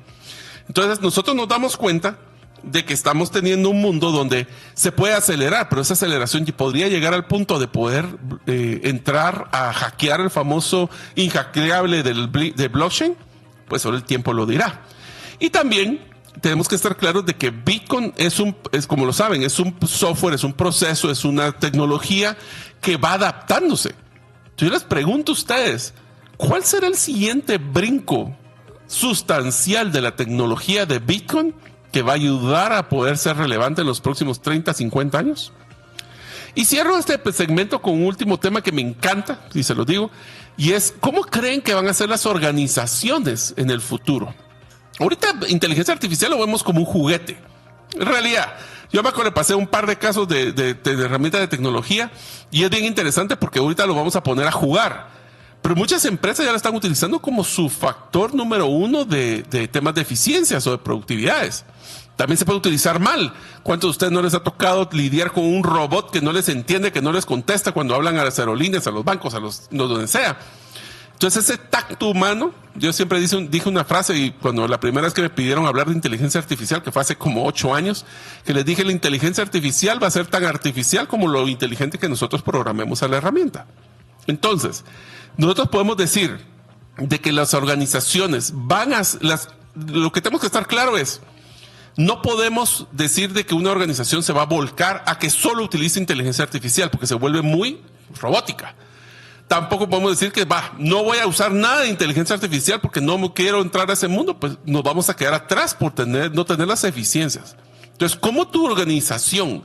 Entonces, nosotros nos damos cuenta de que estamos teniendo un mundo donde se puede acelerar, pero esa aceleración podría llegar al punto de poder entrar a hackear el famoso inhackeable de blockchain, pues solo el tiempo lo dirá. Y también tenemos que estar claros de que Bitcoin es como lo saben, es un software, es un proceso, es una tecnología que va adaptándose. Yo les pregunto a ustedes, ¿cuál será el siguiente brinco sustancial de la tecnología de Bitcoin que va a ayudar a poder ser relevante en los próximos 30, 50 años? Y cierro este segmento con un último tema que me encanta, y se lo digo, y es ¿cómo creen que van a ser las organizaciones en el futuro? Ahorita inteligencia artificial lo vemos como un juguete. En realidad, yo me acuerdo, pasé un par de casos de herramientas de tecnología y es bien interesante porque ahorita lo vamos a poner a jugar. Pero muchas empresas ya la están utilizando como su factor número uno de temas de eficiencias o de productividades. También se puede utilizar mal. ¿Cuántos de ustedes no les ha tocado lidiar con un robot que no les entiende, que no les contesta cuando hablan a las aerolíneas, a los bancos, donde sea? Entonces ese tacto humano, yo siempre dije una frase y cuando la primera vez que me pidieron hablar de inteligencia artificial, que fue hace como 8 años, que les dije la inteligencia artificial va a ser tan artificial como lo inteligente que nosotros programemos a la herramienta. Entonces, nosotros podemos decir de que las organizaciones lo que tenemos que estar claro es, no podemos decir de que una organización se va a volcar a que solo utilice inteligencia artificial porque se vuelve muy robótica. Tampoco podemos decir que no voy a usar nada de inteligencia artificial porque no quiero entrar a ese mundo, pues nos vamos a quedar atrás por no tener las eficiencias. Entonces, ¿cómo tu organización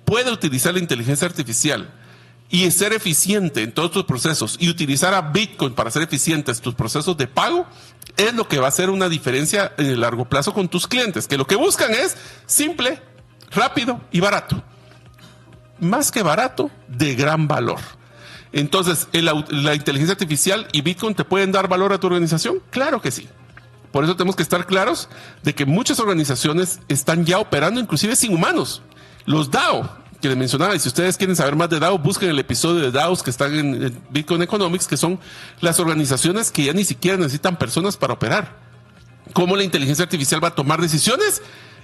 puede utilizar la inteligencia artificial y ser eficiente en todos tus procesos y utilizar a Bitcoin para ser eficientes tus procesos de pago? Es lo que va a hacer una diferencia en el largo plazo con tus clientes, que lo que buscan es simple, rápido y barato. Más que barato, de gran valor. Entonces, ¿la inteligencia artificial y Bitcoin te pueden dar valor a tu organización? Claro que sí. Por eso tenemos que estar claros de que muchas organizaciones están ya operando inclusive sin humanos. Los DAO, que les mencionaba, y si ustedes quieren saber más de DAO, busquen el episodio de DAOs que están en Bitcoin Economics, que son las organizaciones que ya ni siquiera necesitan personas para operar. Cómo la inteligencia artificial va a tomar decisiones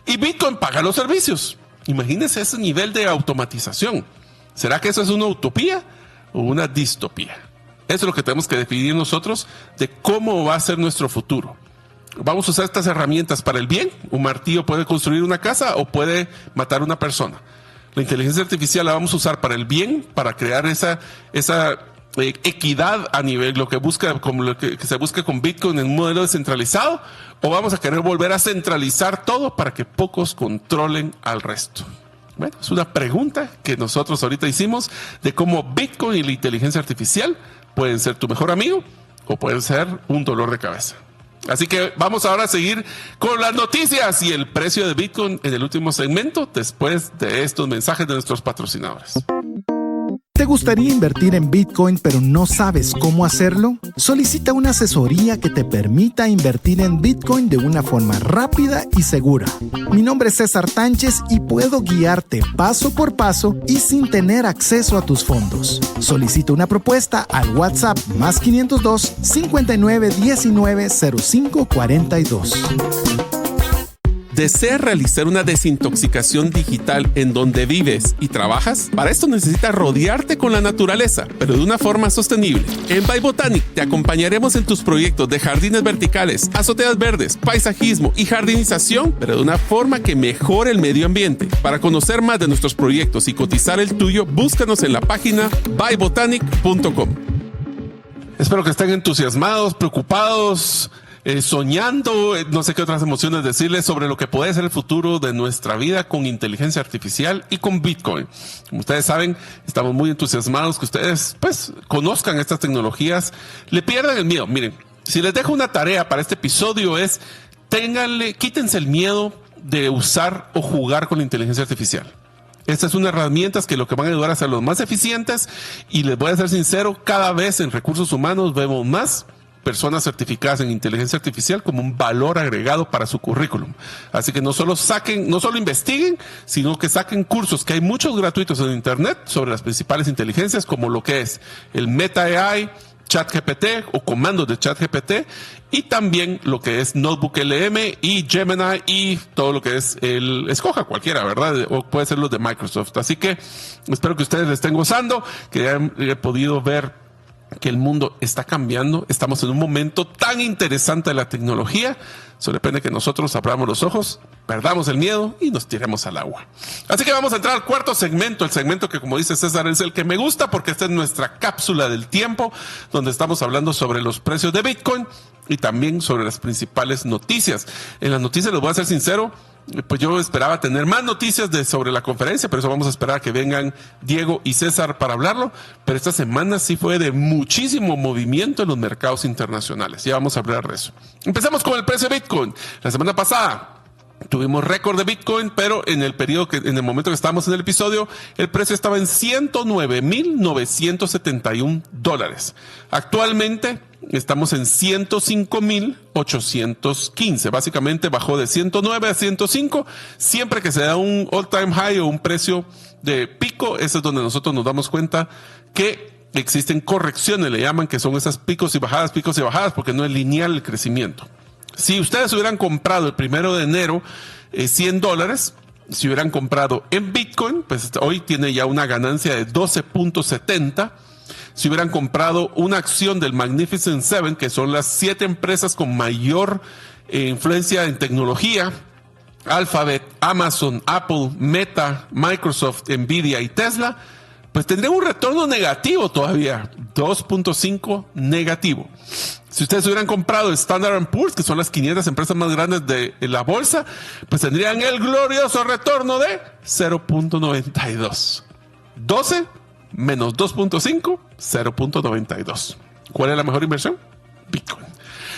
y Bitcoin paga los servicios. Imagínense ese nivel de automatización. ¿Será que eso es una utopía o una distopía? Eso es lo que tenemos que definir nosotros de cómo va a ser nuestro futuro. Vamos a usar estas herramientas para el bien. Un martillo puede construir una casa o puede matar a una persona. La inteligencia artificial la vamos a usar para el bien, para crear esa equidad a nivel, lo que se busca con Bitcoin en un modelo descentralizado, o vamos a querer volver a centralizar todo para que pocos controlen al resto. Bueno, es una pregunta que nosotros ahorita hicimos de cómo Bitcoin y la inteligencia artificial pueden ser tu mejor amigo o pueden ser un dolor de cabeza. Así que vamos ahora a seguir con las noticias y el precio de Bitcoin en el último segmento después de estos mensajes de nuestros patrocinadores. ¿Te gustaría invertir en Bitcoin pero no sabes cómo hacerlo? Solicita una asesoría que te permita invertir en Bitcoin de una forma rápida y segura. Mi nombre es César Tánchez y puedo guiarte paso por paso y sin tener acceso a tus fondos. Solicita una propuesta al WhatsApp +502 59 19 05 42. ¿Deseas realizar una desintoxicación digital en donde vives y trabajas? Para esto necesitas rodearte con la naturaleza, pero de una forma sostenible. En By Botanic te acompañaremos en tus proyectos de jardines verticales, azoteas verdes, paisajismo y jardinización, pero de una forma que mejore el medio ambiente. Para conocer más de nuestros proyectos y cotizar el tuyo, búscanos en la página bybotanic.com. Espero que estén entusiasmados, preocupados, soñando, no sé qué otras emociones decirles sobre lo que puede ser el futuro de nuestra vida con inteligencia artificial y con Bitcoin. Como ustedes saben, estamos muy entusiasmados que ustedes pues conozcan estas tecnologías, le pierdan el miedo. Miren, si les dejo una tarea para este episodio es quítense el miedo de usar o jugar con la inteligencia artificial. Estas son herramientas que lo que van a ayudar a ser los más eficientes, y les voy a ser sincero, cada vez en recursos humanos vemos más personas certificadas en inteligencia artificial como un valor agregado para su currículum. Así que no solo investiguen, sino que saquen cursos, que hay muchos gratuitos en internet sobre las principales inteligencias, como lo que es el Meta AI, ChatGPT o comandos de ChatGPT, y también lo que es Notebook LM y Gemini y todo lo que es escoja cualquiera, ¿verdad? O puede ser los de Microsoft. Así que espero que ustedes le estén gozando, que hayan podido ver que el mundo está cambiando. Estamos en un momento tan interesante de la tecnología. Solo depende que nosotros abramos los ojos, perdamos el miedo y nos tiremos al agua. Así que vamos a entrar al cuarto segmento, el segmento que, como dice César, es el que me gusta porque esta es nuestra cápsula del tiempo, donde estamos hablando sobre los precios de Bitcoin y también sobre las principales noticias. En las noticias, les voy a ser sincero, pues yo esperaba tener más noticias sobre la conferencia, pero eso vamos a esperar a que vengan Diego y César para hablarlo. Pero esta semana sí fue de muchísimo movimiento en los mercados internacionales. Ya vamos a hablar de eso. Empezamos con el precio de Bitcoin. La semana pasada tuvimos récord de Bitcoin, pero en el momento que estábamos en el episodio, el precio estaba en $109,971. Actualmente estamos en 105,815. Básicamente bajó de 109 a 105. Siempre que se da un all-time high o un precio de pico, eso es donde nosotros nos damos cuenta que existen correcciones, le llaman, que son esas picos y bajadas, porque no es lineal el crecimiento. Si ustedes hubieran comprado el 1 de enero $100, si hubieran comprado en Bitcoin, pues hoy tiene ya una ganancia de 12.70. Si hubieran comprado una acción del Magnificent Seven, que son las 7 empresas con mayor influencia en tecnología, Alphabet, Amazon, Apple, Meta, Microsoft, Nvidia y Tesla, pues tendría un retorno negativo todavía, 2.5 negativo. Si ustedes hubieran comprado Standard & Poor's, que son las 500 empresas más grandes de la bolsa, pues tendrían el glorioso retorno de 0.92. 12 menos 2.5, 0.92. ¿Cuál es la mejor inversión? Bitcoin.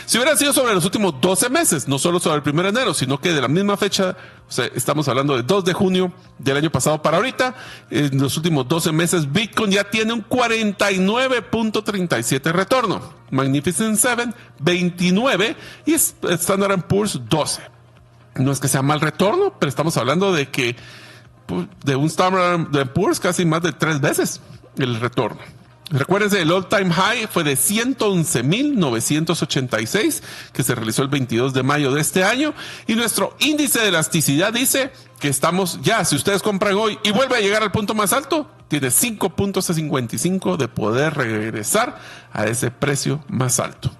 Si hubieran sido sobre los últimos 12 meses, no solo sobre el 1 de enero, sino que de la misma fecha, o sea, estamos hablando de 2 de junio del año pasado para ahorita, en los últimos 12 meses, Bitcoin ya tiene un 49.37 retorno. Magnificent Seven, 29 y Standard & Poor's, 12. No es que sea mal retorno, pero estamos hablando de que de un Standard & Poor's casi más de 3 veces el retorno. Recuérdense, el all-time high fue de 111,986 que se realizó el 22 de mayo de este año, y nuestro índice de elasticidad dice que estamos ya, si ustedes compran hoy y vuelve a llegar al punto más alto, tiene 5.55 de poder regresar a ese precio más alto.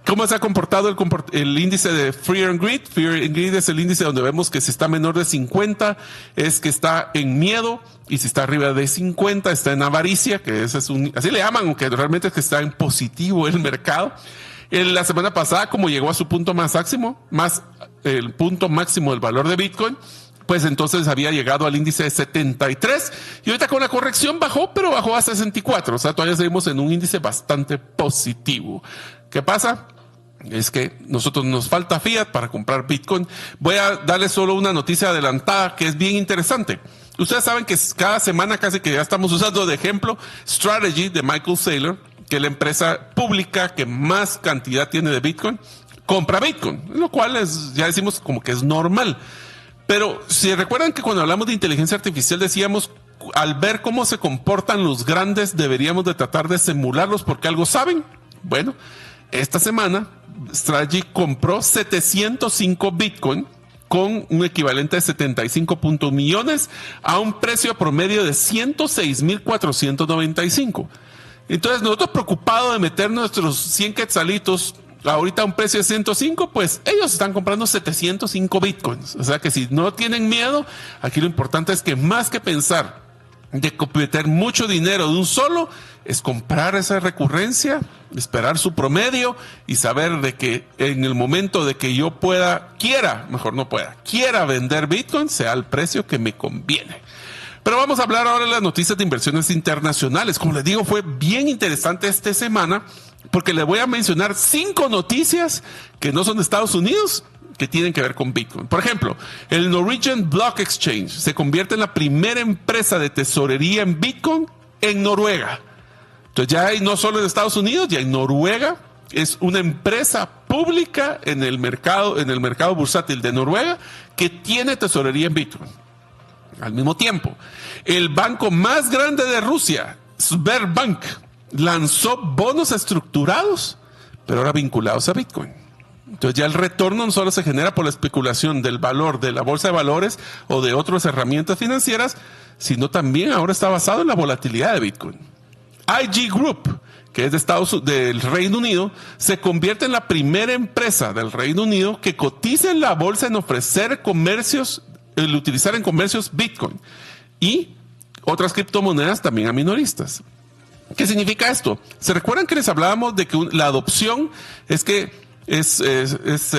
¿Cómo se ha comportado el índice de Fear and Greed? Fear and Greed es el índice donde vemos que si está menor de 50 es que está en miedo, y si está arriba de 50 está en avaricia, que ese es así le llaman, aunque realmente es que está en positivo el mercado. La semana pasada, como llegó a su punto más máximo, el punto máximo del valor de Bitcoin, pues entonces había llegado al índice de 73, y ahorita con la corrección bajó, pero bajó a 64. O sea, todavía seguimos en un índice bastante positivo. ¿Qué pasa? es que nosotros nos falta fiat para comprar Bitcoin. Voy a darles solo una noticia adelantada que es bien interesante. Ustedes saben que cada semana casi que ya estamos usando de ejemplo Strategy de Michael Saylor, que es la empresa pública que más cantidad tiene de Bitcoin, compra Bitcoin, lo cual ya decimos como que es normal. Pero si recuerdan que cuando hablamos de inteligencia artificial decíamos, al ver cómo se comportan los grandes, deberíamos de tratar de simularlos porque algo saben. Bueno, esta semana Strategy compró 705 Bitcoin con un equivalente de 75.1 millones a un precio promedio de 106,495. Entonces nosotros preocupados de meter nuestros 100 quetzalitos ahorita a un precio de 105, pues ellos están comprando 705 Bitcoins. O sea que si no tienen miedo, aquí lo importante es que más que pensar de meter mucho dinero de un solo, es comprar esa recurrencia, esperar su promedio y saber de que en el momento de que yo quiera vender Bitcoin, sea el precio que me conviene. Pero vamos a hablar ahora de las noticias de inversiones internacionales. Como les digo, fue bien interesante esta semana porque les voy a mencionar 5 noticias que no son de Estados Unidos, que tienen que ver con Bitcoin. Por ejemplo, el Norwegian Block Exchange se convierte en la primera empresa de tesorería en Bitcoin en Noruega. Entonces ya hay no solo en Estados Unidos, ya en Noruega es una empresa pública en el mercado bursátil de Noruega que tiene tesorería en Bitcoin. Al mismo tiempo, el banco más grande de Rusia, Sberbank, lanzó bonos estructurados, pero ahora vinculados a Bitcoin. Entonces ya el retorno no solo se genera por la especulación del valor de la bolsa de valores o de otras herramientas financieras, sino también ahora está basado en la volatilidad de Bitcoin. IG Group, que es del Reino Unido, se convierte en la primera empresa del Reino Unido que cotiza en la bolsa en utilizar en comercios Bitcoin y otras criptomonedas también a minoristas. ¿Qué significa esto? ¿Se recuerdan que les hablábamos de que la adopción es que es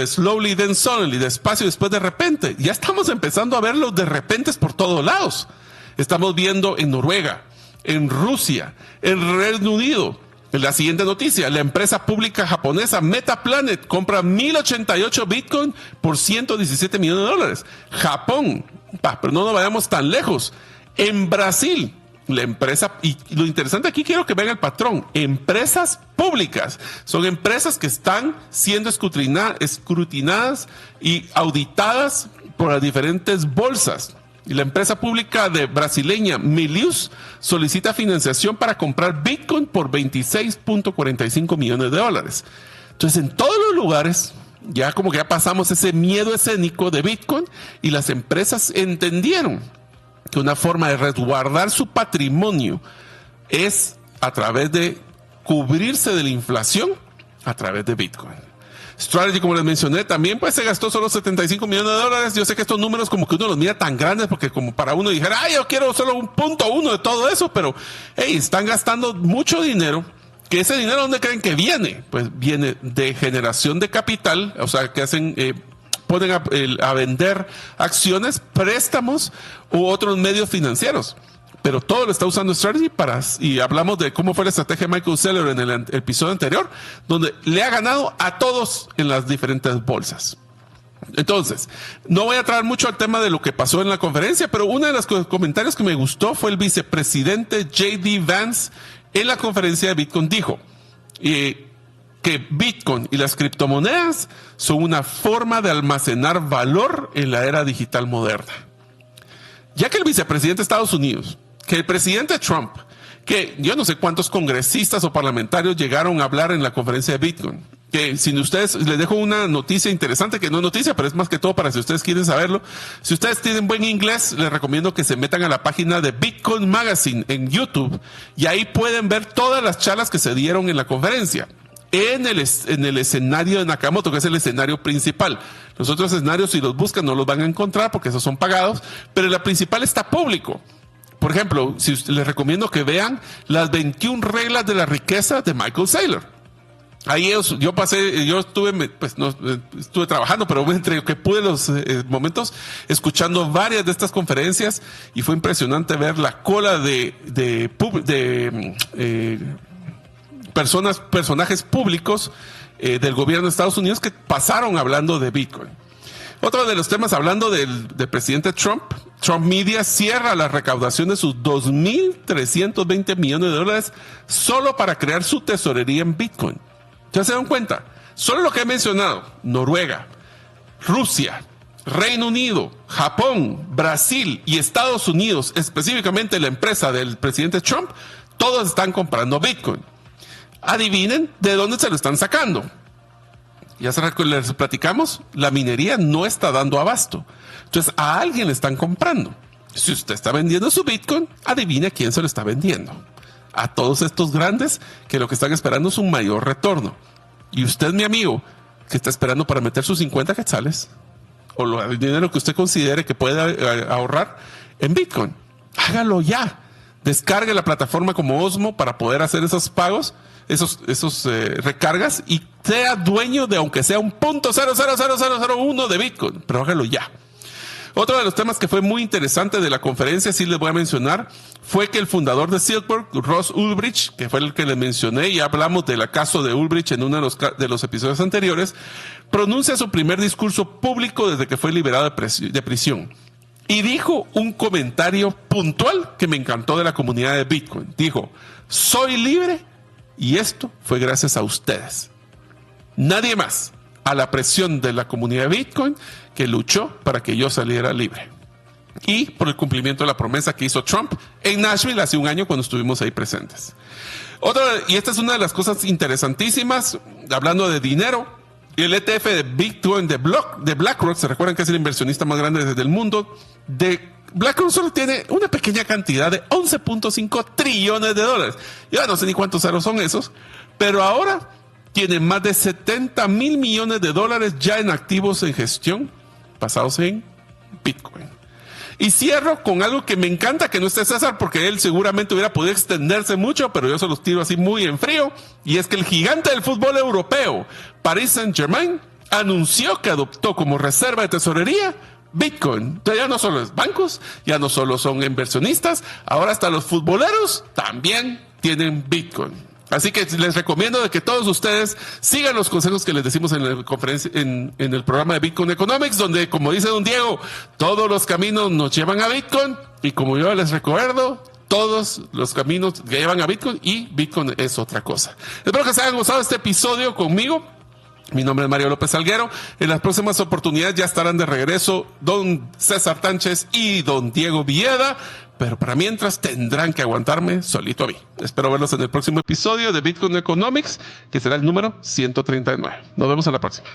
slowly then suddenly, despacio después de repente? Ya estamos empezando a ver los de repentes por todos lados. Estamos viendo en Noruega, en Rusia, en Reino Unido. En la siguiente noticia, la empresa pública japonesa Metaplanet compra 1,088 Bitcoin por $117 millones. Japón, pero no nos vayamos tan lejos. En Brasil, la empresa, y lo interesante aquí quiero que vean el patrón, empresas públicas, son empresas que están siendo escrutinadas y auditadas por las diferentes bolsas. Y la empresa pública brasileña Milius solicita financiación para comprar Bitcoin por $26.45 millones. Entonces en todos los lugares ya como que ya pasamos ese miedo escénico de Bitcoin y las empresas entendieron que una forma de resguardar su patrimonio es a través de cubrirse de la inflación a través de Bitcoin. Strategy, como les mencioné, también pues se gastó solo $75 millones. Yo sé que estos números como que uno los mira tan grandes porque como para uno dijera, yo quiero solo 1.1 de todo eso, pero están gastando mucho dinero. ¿Que ese dinero dónde creen que viene? Pues viene de generación de capital, o sea, que ponen a vender acciones, préstamos u otros medios financieros. Pero todo lo está usando Strategy y hablamos de cómo fue la estrategia de Michael Saylor en el episodio anterior, donde le ha ganado a todos en las diferentes bolsas. Entonces, no voy a traer mucho al tema de lo que pasó en la conferencia, pero uno de los comentarios que me gustó fue el vicepresidente J.D. Vance en la conferencia de Bitcoin dijo que Bitcoin y las criptomonedas son una forma de almacenar valor en la era digital moderna. Ya que el vicepresidente de Estados Unidos, que el presidente Trump, que yo no sé cuántos congresistas o parlamentarios llegaron a hablar en la conferencia de Bitcoin, que si ustedes, les dejo una noticia interesante, que no es noticia, pero es más que todo para si ustedes quieren saberlo. Si ustedes tienen buen inglés, les recomiendo que se metan a la página de Bitcoin Magazine en YouTube y ahí pueden ver todas las charlas que se dieron en la conferencia. En el escenario de Nakamoto, que es el escenario principal. Los otros escenarios, si los buscan, no los van a encontrar porque esos son pagados, pero la principal está público. Por ejemplo, les recomiendo que vean las 21 reglas de la riqueza de Michael Saylor. Ahí estuve trabajando, pero entre que pude los momentos escuchando varias de estas conferencias y fue impresionante ver la cola de personajes públicos del gobierno de Estados Unidos que pasaron hablando de Bitcoin. Otro de los temas, hablando del presidente Trump, Trump Media cierra la recaudación de sus 2.320 millones de dólares solo para crear su tesorería en Bitcoin. ¿Ya se dan cuenta? Solo lo que he mencionado, Noruega, Rusia, Reino Unido, Japón, Brasil y Estados Unidos, específicamente la empresa del presidente Trump, todos están comprando Bitcoin. Adivinen de dónde se lo están sacando. Ya les platicamos, la minería no está dando abasto. Entonces a alguien le están comprando. Si usted está vendiendo su Bitcoin, adivine a quién se lo está vendiendo. A todos estos grandes que lo que están esperando es un mayor retorno. Y usted, mi amigo, que está esperando para meter sus 50 quetzales o el dinero que usted considere que puede ahorrar en Bitcoin, hágalo ya. Descargue la plataforma como Osmo para poder hacer esos pagos, esos recargas, y sea dueño de aunque sea un 0.000001 de Bitcoin, pero hágalo ya. Otro de los temas que fue muy interesante de la conferencia, sí les voy a mencionar, fue que el fundador de Silkworth, Ross Ulbricht, que fue el que les mencioné, y hablamos del caso de Ulbricht en uno de los episodios anteriores, pronuncia su primer discurso público desde que fue liberado de prisión. Y dijo un comentario puntual que me encantó de la comunidad de Bitcoin. Dijo, soy libre y esto fue gracias a ustedes. Nadie más, a la presión de la comunidad de Bitcoin, que luchó para que yo saliera libre. Y por el cumplimiento de la promesa que hizo Trump en Nashville hace un año cuando estuvimos ahí presentes. Y esta es una de las cosas interesantísimas, hablando de dinero. El ETF de Bitcoin de BlackRock, se recuerdan que es el inversionista más grande del mundo, BlackRock solo tiene una pequeña cantidad de 11.5 trillones de dólares. Yo no sé ni cuántos ceros son esos, pero ahora tiene más de 70 mil millones de dólares ya en activos en gestión basados en Bitcoin. Y cierro con algo que me encanta que no esté César, porque él seguramente hubiera podido extenderse mucho, pero yo se los tiro así muy en frío. Y es que el gigante del fútbol europeo, Paris Saint-Germain, anunció que adoptó como reserva de tesorería Bitcoin. Entonces ya no solo es bancos, ya no solo son inversionistas, ahora hasta los futboleros también tienen Bitcoin. Así que les recomiendo de que todos ustedes sigan los consejos que les decimos en la conferencia, en el programa de Bitcoin Economics, donde, como dice don Diego, todos los caminos nos llevan a Bitcoin, y como yo les recuerdo, todos los caminos que llevan a Bitcoin, y Bitcoin es otra cosa. Espero que se hayan gustado este episodio conmigo. Mi nombre es Mario López Salguero. En las próximas oportunidades ya estarán de regreso don César Tánchez y don Diego Villeda, pero para mientras tendrán que aguantarme solito a mí. Espero verlos en el próximo episodio de Bitcoin Economics, que será el número 139. Nos vemos en la próxima.